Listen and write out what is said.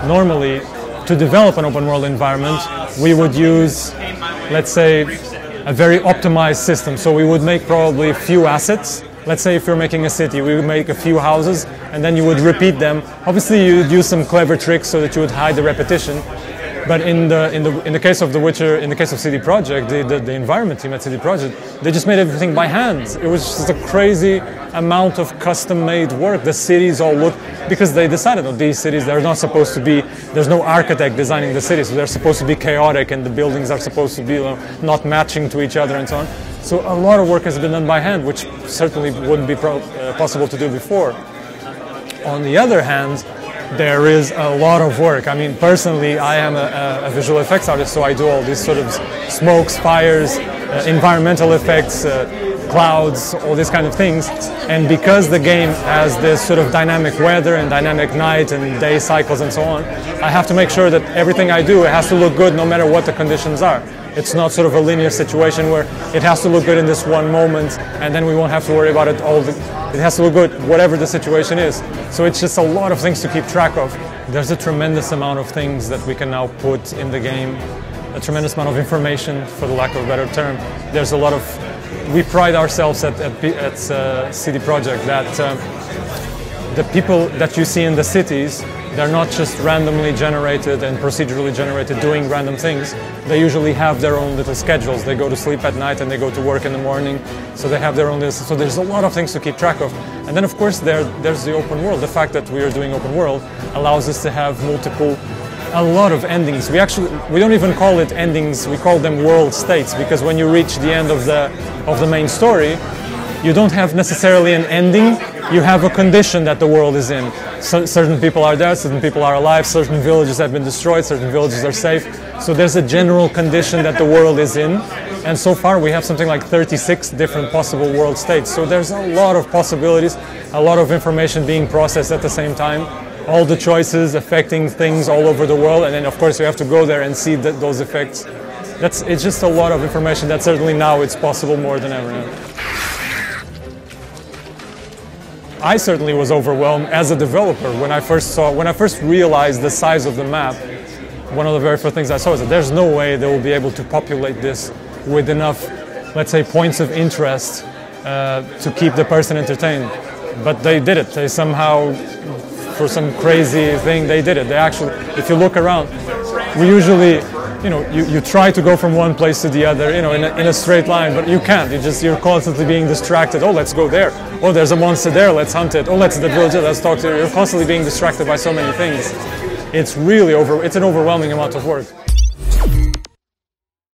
normally, to develop an open world environment, we would use, let's say, a very optimized system. So we would make probably a few assets. Let's say if you're making a city, we would make a few houses and then you would repeat them. Obviously you would use some clever tricks so that you would hide the repetition. But in the case of The Witcher, in the case of CD Projekt, the environment team at CD Projekt, they just made everything by hand. It was just a crazy amount of custom-made work. The cities all look, because they decided on these cities, they're not supposed to be, there's no architect designing the cities, so they're supposed to be chaotic and the buildings are supposed to be not matching to each other and so on. So a lot of work has been done by hand, which certainly wouldn't be possible to do before. On the other hand, there is a lot of work. I mean, personally, I am a visual effects artist, so I do all these sort of smokes, fires, environmental effects, clouds, all these kind of things. And because the game has this sort of dynamic weather and dynamic night and day cycles and so on, I have to make sure that everything I do, it has to look good no matter what the conditions are. It's not sort of a linear situation where it has to look good in this one moment and then we won't have to worry about it it has to look good whatever the situation is. So it's just a lot of things to keep track of. There's a tremendous amount of things that we can now put in the game, a tremendous amount of information, for the lack of a better term. There's a lot of, we pride ourselves at CD Projekt that the people that you see in the cities, they're not just randomly generated and procedurally generated doing random things. They usually have their own little schedules. They go to sleep at night and they go to work in the morning. So they have their own list. So there's a lot of things to keep track of. And then of course there's the open world. The fact that we are doing open world allows us to have a lot of endings. We don't even call it endings, we call them world states, because when you reach the end of the main story, you don't have necessarily an ending, you have a condition that the world is in. So, certain people are dead, certain people are alive, certain villages have been destroyed, certain villages are safe. So there's a general condition that the world is in. And so far we have something like 36 different possible world states. So there's a lot of possibilities, a lot of information being processed at the same time. All the choices affecting things all over the world. And then of course you have to go there and see those effects. It's just a lot of information that certainly now it's possible more than ever now. I certainly was overwhelmed as a developer when I first realized the size of the map. One of the very first things I saw is that there's no way they will be able to populate this with enough, let's say, points of interest to keep the person entertained. But they did it. They somehow, for some crazy thing, they did it. They actually, if you look around, we usually, you try to go from one place to the other, in a straight line, but you can't. You're constantly being distracted. Oh, let's go there. Oh, there's a monster there. Let's hunt it. Oh, let's the villager. Let's talk to it. You're constantly being distracted by so many things. It's really it's an overwhelming amount of work.